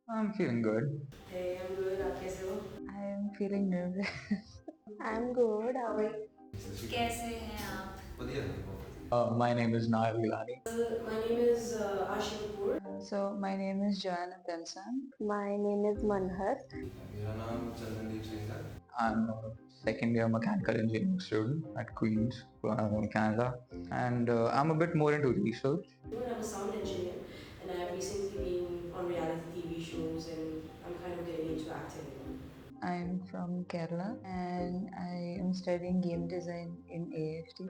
I'm feeling good. Hey, I'm good. आप कैसे हो? I'm feeling nervous. I'm good. How are you? कैसे हैं आप? My name is Nail Gilani. My name is Ashi Kapoor. So my name is Joanna Tensan. My name is Manhar. मेरा नाम चंदनदीप सिंह है। I'm a second year mechanical engineering student at Queen's, Canada. And I'm a bit more into research. I'm a sound engineer, and I've recently been on reality TV shows, and I'm kind of getting into acting. I'm from Kerala and I am studying game design in AFT.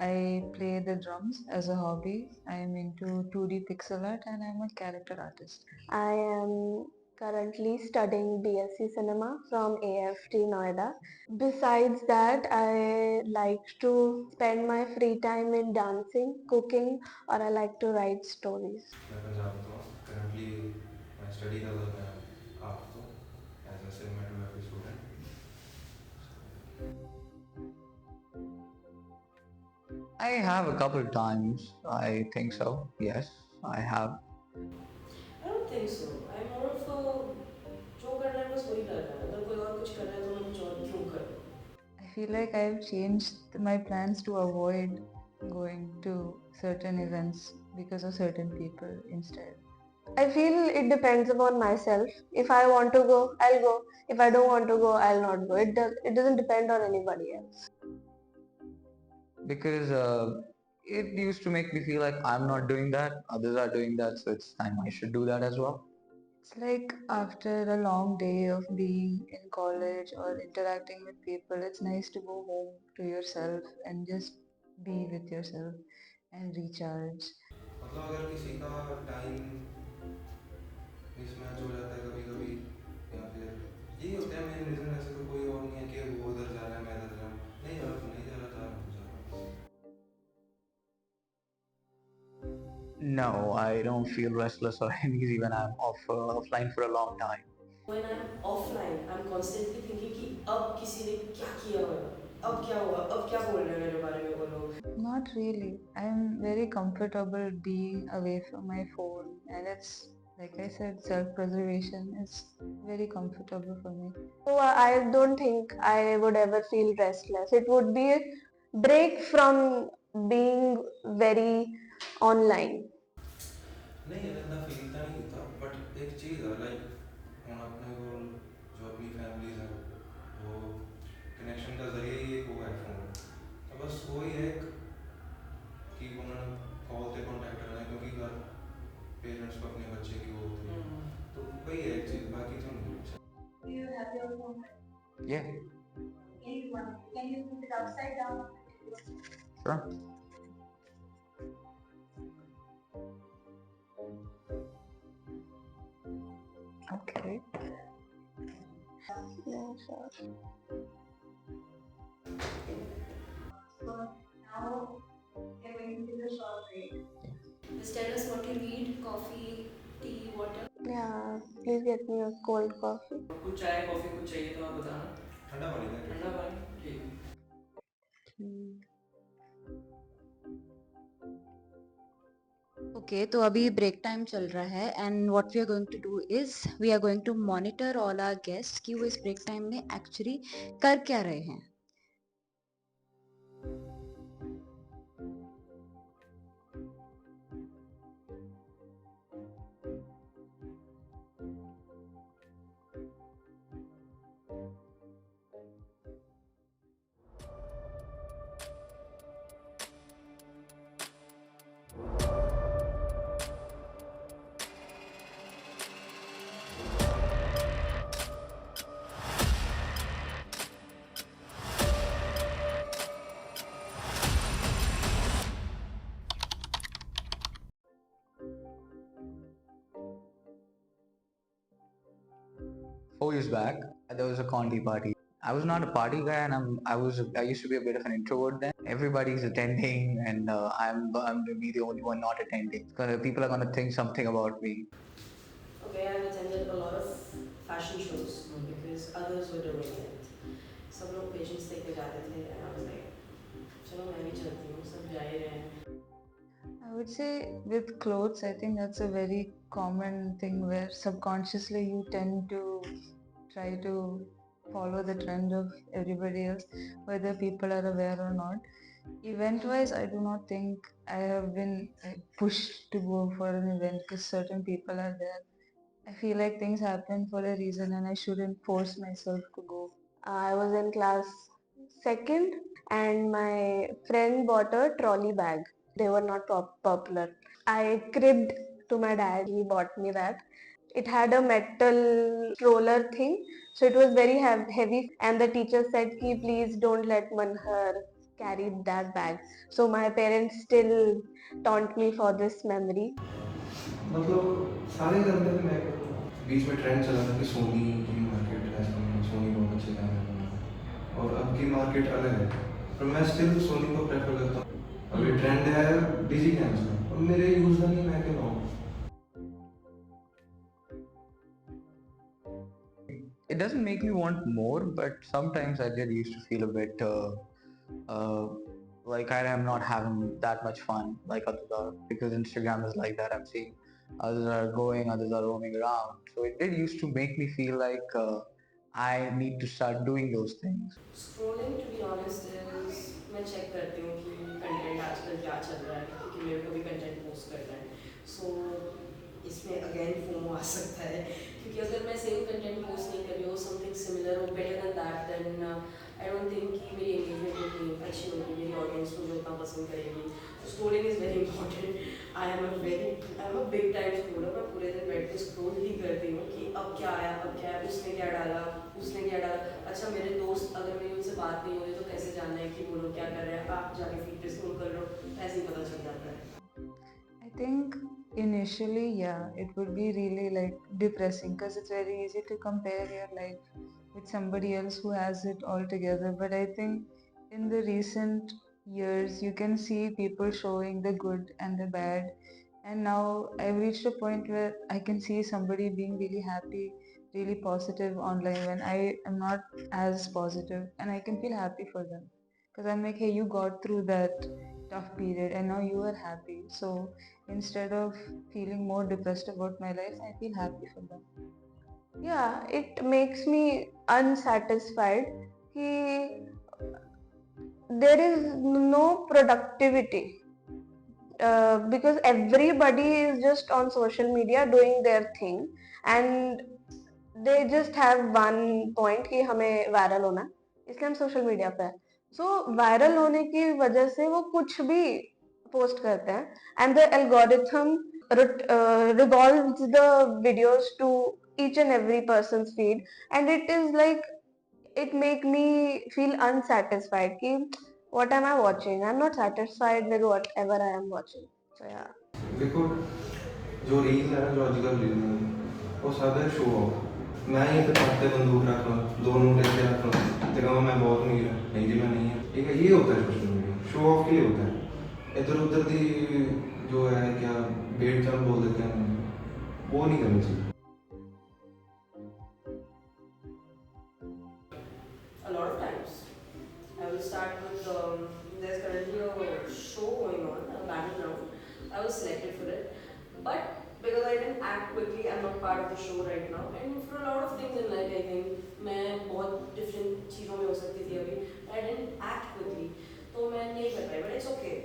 I play the drums as a hobby. I'm into 2D pixel art and I'm a character artist. I am currently studying BSc Cinema from AFT Noida. Besides that, I like to spend my free time in dancing, cooking, or I like to write stories. मैं पंजाब तो हूँ। Currently मैं study कर रहा मैं art तो as a cinematography student. I have a couple of times. I think so. Yes, I have. I don't think so. I'm more of a जो करना है बस वही करना है. अगर कोई और कुछ कर रहा है तो मैं कुछ और क्यों करूँ? I feel like I've changed my plans to avoid going to certain events because of certain people instead. I feel it depends upon myself. If I want to go, I'll go. If I don't want to go, I'll not go. It doesn't depend on anybody else. Because it used to make me feel like I'm not doing that, others are doing that, so it's time I should do that as well. It's like after a long day of being in college or interacting with people, it's nice to go home to yourself and just be with yourself and recharge. मतलब अगर किसी का time mismatch हो जाता है कभी कभी या फिर यही होता है मेन रीज़न। ऐसे तो कोई और नहीं है कि वो उधर जा रहा है मैं इधर जा रहा हूँ। नहीं यार तू नहीं जा रहा जा रहा हूँ जा रहा हूँ। No, I don't feel restless or uneasy when I'm offline for a long time. When I'm offline, I'm constantly thinking कि अब किसी ने क्या किया होगा? अब क्या हुआ? अब क्या बोल रहे हैं मेरे बारे में वो लोग? Not really. I'm very comfortable being away from my phone, and it's like I said, self-preservation is very comfortable for me. So I don't think I would ever feel restless. It would be a break from being very online. नहीं यार इतना feel तो नहीं होता but एक चीज़ है like हम अपने को जो अपनी फैमिलीज हैं वो कनेक्शन का ज़रिए ही एक वो है फ़ोन। तो बस वही है कि उन्होंने कॉल से कांटेक्ट करना है क्योंकि घर पेरेंट्स को अपने बच्चे की वो होती है। तो वही है एक चीज़ बाकी तो नहीं कुछ। Do you have your phone? Yeah, Can you put it upside down? sure. Okay. Yeah, sure. So now we're going to do the short break. Just tell us what you need: coffee, tea, water. Yeah, please get me a cold coffee. कुछ चाय coffee कुछ चाहिए तो आप बताना. ठंडा पानी था ठंडा पानी ठीक. Hmm. ओके तो अभी ब्रेक टाइम चल रहा है and what we are going to do is we are going to monitor all our guest कि वो इस ब्रेक टाइम में एक्चुअली कर क्या रहे हैं. Four years back, there was a Condi party. I was not a party guy, and I used to be a bit of an introvert then. Everybody's attending, and I'm to be the only one not attending. People are gonna think something about me. Okay, I've attended a lot of fashion shows because because others were doing it. सब लोग patients लेके जाते थे and I was like, चलो मैं भी चलती हूँ, सब जा ही रहे हैं. I would say with clothes, I think that's a very common thing where subconsciously you tend to try to follow the trend of everybody else, whether people are aware or not. Event wise, I do not think I have been pushed to go for an event because certain people are there. I feel like things happen for a reason and I shouldn't force myself to go. I was in class second and my friend bought a trolley bag. They were not popular. I cribbed to my dad. He bought me that. It had a metal roller thing, so it was very heavy. And the teacher said, "Ki please don't let Manhar carry that bag." So my parents still taunt me for this memory. मतलब सारे करते थे, मैं बीच में trend चला था कि सोनी की मार्केट है, सोनी बहुत अच्छे कैमरे बनाता है और अब की मार्केट अलग है, पर मैं स्टिल सोनी को प्रेफर करता हूँ. अभी ट्रेंड है डिजी कैम्स का और मेरे यूज़ नहीं, मैं क्यों लाऊं. It doesn't make me want more, but sometimes I did used to feel a bit uh, like I am not having that much fun like others are, because Instagram is like that. I'm seeing others are going, others are roaming around. So it did used to make me feel like I need to start doing those things. Scrolling, to be honest, is मैं check करती हूँ कि content आजकल क्या चल रहा है, क्योंकि मेरे को भी content post करना है. So इसमें again FOMO आ सकता है, क्योंकि अगर मैं same content post नहीं कर रही हूँ, something similar or better than that, then I don't think कि मेरी engagement उतनी अच्छी होगी, मेरी audience मुझे उतना पसंद करेगी. So scrolling is very important. I'm a big time scroller. मैं पूरे दिन बैठ के scroll ही करती हूँ कि अब क्या आया, उसने क्या डाला, अच्छा मेरे दोस्त, अगर मेरी उनसे बात नहीं हो रही तो कैसे जानना है कि वो लोग क्या कर रहे हैं, आप जाके फीड पे स्क्रॉल कर लो, ऐसे ही पता चल जाता है. I think initially, yeah, it would be really like depressing because it's very easy to compare your life with somebody else who has it all together. But I think in the recent years, you can see people showing the good and the bad. And now I've reached a point where I can see somebody being really happy, really positive online when I am not as positive, and I can feel happy for them. Because I'm like, hey, you got through that tough period and now you are happy. So instead of feeling more depressed about my life, I feel happy for them. Yeah, it makes me unsatisfied. Ki there is no productivity because everybody is just on social media doing their thing and they just have one point कि हमें viral होना है, इसलिए हम social media पे है. So viral होने की वजह से वो कुछ भी पोस्ट करते हैं and the algorithm revolves the videos to each and every person's feed, and it is like it make me feel unsatisfied कि what am I watching? I'm not satisfied with whatever I am watching. So yeah. देखो, जो reel है ना, जो आजकल reel है, वो सादा शो ऑफ. मैं ही तो हाथ पे बंदूक रख रहा हूँ, दो नोट ऐसे रख रहा हूँ, तो कहूँ मैं बहुत अमीर है, नहीं जी मैं नहीं है. ठीक है, ये होता है सोशल मीडिया, शो ऑफ के लिए होता है. इधर उधर की जो है क्या भेड़ चाल बोल देते हैं, वो नहीं करनी चाहिए. A lot of times. I will start with there's currently a show going on, a battleground. I was selected for it, but because I didn't act quickly, I'm not part of the show right now. And for a lot of things in life, I think मैं बहुत different चीज़ों में हो सकती थी अभी. I didn't act quickly, तो मैं नहीं कर पाई. But it's okay.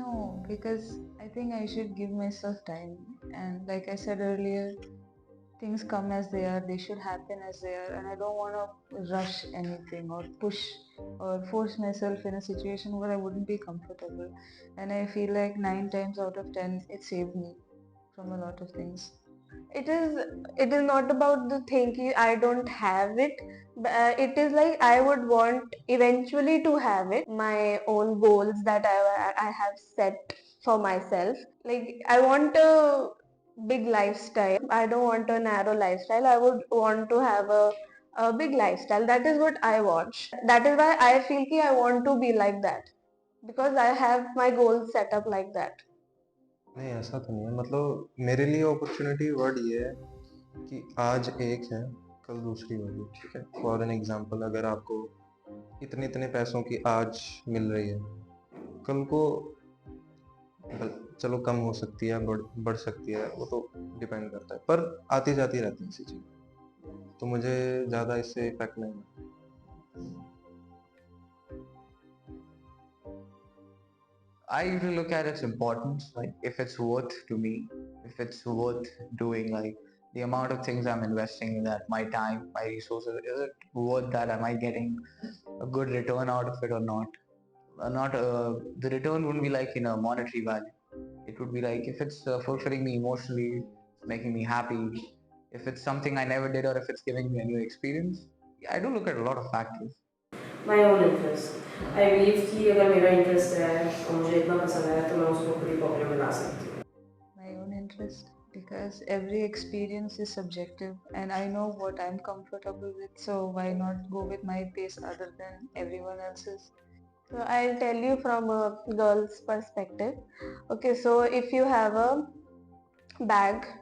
No, because I think I should give myself time. And like I said earlier, things come as they are, they should happen as they are, and I don't want to rush anything or push or force myself in a situation where I wouldn't be comfortable. And I feel like 9 times out of 10 it saved me from a lot of things. It is not about the thing ki I don't have it. It is like I would want eventually to have it, my own goals that I have set for myself. Like I want a big lifestyle. I don't want a narrow lifestyle. I would want to have a big lifestyle. That is what I want. That is why I feel ki I want to be like that, because I have my goals set up like that. नहीं, ऐसा तो नहीं है. मतलब मेरे लिए opportunity word ये है कि आज एक है, कल दूसरी होगी, ठीक है। फॉर एन एग्जांपल, अगर आपको इतने इतने पैसों की आज मिल रही है, कल को चलो कम हो सकती है, बढ़ सकती है, वो तो डिपेंड करता है, पर आती जाती रहती है ऐसी चीज़, तो मुझे ज़्यादा इससे इफेक्ट नहीं है। I usually look at its importance, like if it's worth to me, if it's worth doing, like the amount of things I'm investing in that, my time, my resources, is it worth that? Am I getting a good return out of it or not? Not the return wouldn't be like in a monetary value. It would be like if it's fulfilling me emotionally, making me happy, if it's something I never did, or if it's giving me a new experience. I do look at a lot of factors. My own interest I believe कि अगर मेरा interest है और मुझे इतना पसंद है तो मैं उसको पूरी पॉकेट में ला सकती हूँ. My own interest, because every experience is subjective and I know what I'm comfortable with, so why not go with my pace other than everyone else's? So I'll tell you from a girl's perspective. Okay, so if you have a bag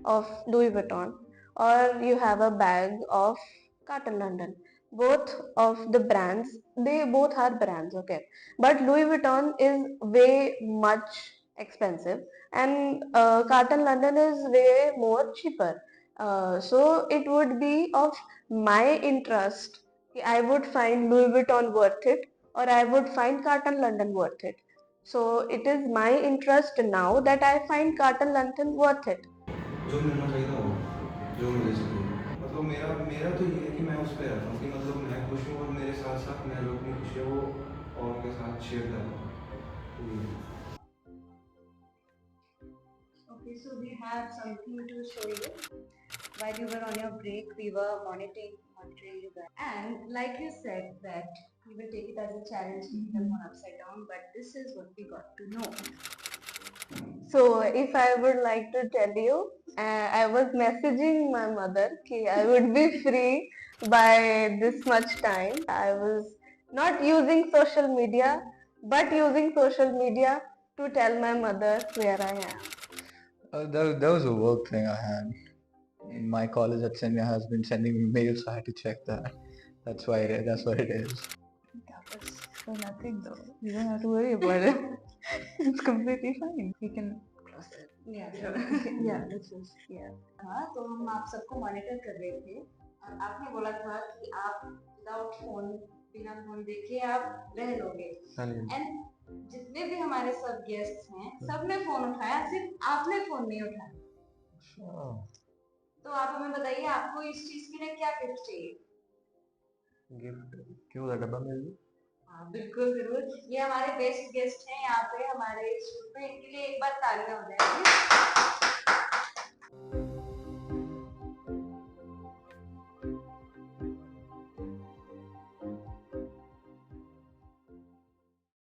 of Louis Vuitton or you have a bag of Cotton London, both of the brands, they both are brands, okay, but Louis Vuitton is way much expensive and Cotton London is way more cheaper. So it would be of my interest. I would find Louis Vuitton worth it or I would find Cotton London worth it. So it is my interest now that I find Cotton London worth it. जो मिलना चाहिए था वो, जो मुझे चाहिए, मतलब मेरा मेरा तो ये है कि मैं उस पे रहता हूँ कि मतलब मैं खुश हूँ और मेरे साथ साथ मैं जो अपनी खुशी है वो और के साथ शेयर कर रहा हूँ. Okay, so we have something to show you. While you were on your break, we were monitoring you guys. And like you said that we will take it as a challenge, keep them on upside down, but this is what we got to know. So if I would like to tell you, I was messaging my mother कि I would be free by this much time. I was not using social media, but using social media to tell my mother where I am. There was a work thing I had in my college at Senya has been sending me mails, so I had to check that. That's why that's what it is. That was for nothing though. You don't have to worry about it. It's completely fine. We can cross it. Yeah, sure. Yeah, let's just, yeah. हाँ, तो हम आप सबको monitor कर रहे थे और आपने बोला था कि आप विदाउट फोन, बिना फोन देखे आप रह लोगे. एंड जितने भी हमारे सब गेस्ट हैं, सबने फोन उठाया, सिर्फ आपने फोन नहीं उठाया. तो आप हमें बताइए आपको इस चीज के लिए क्या गिफ्ट चाहिए? गिफ्ट क्यों था, डब्बा मिल गया? हाँ, बिल्कुल जरूर. ये हमारे बेस्ट गेस्ट हैं यहाँ पे हमारे शूट में, इनके लिए एक बार तालियां हो जाएगी.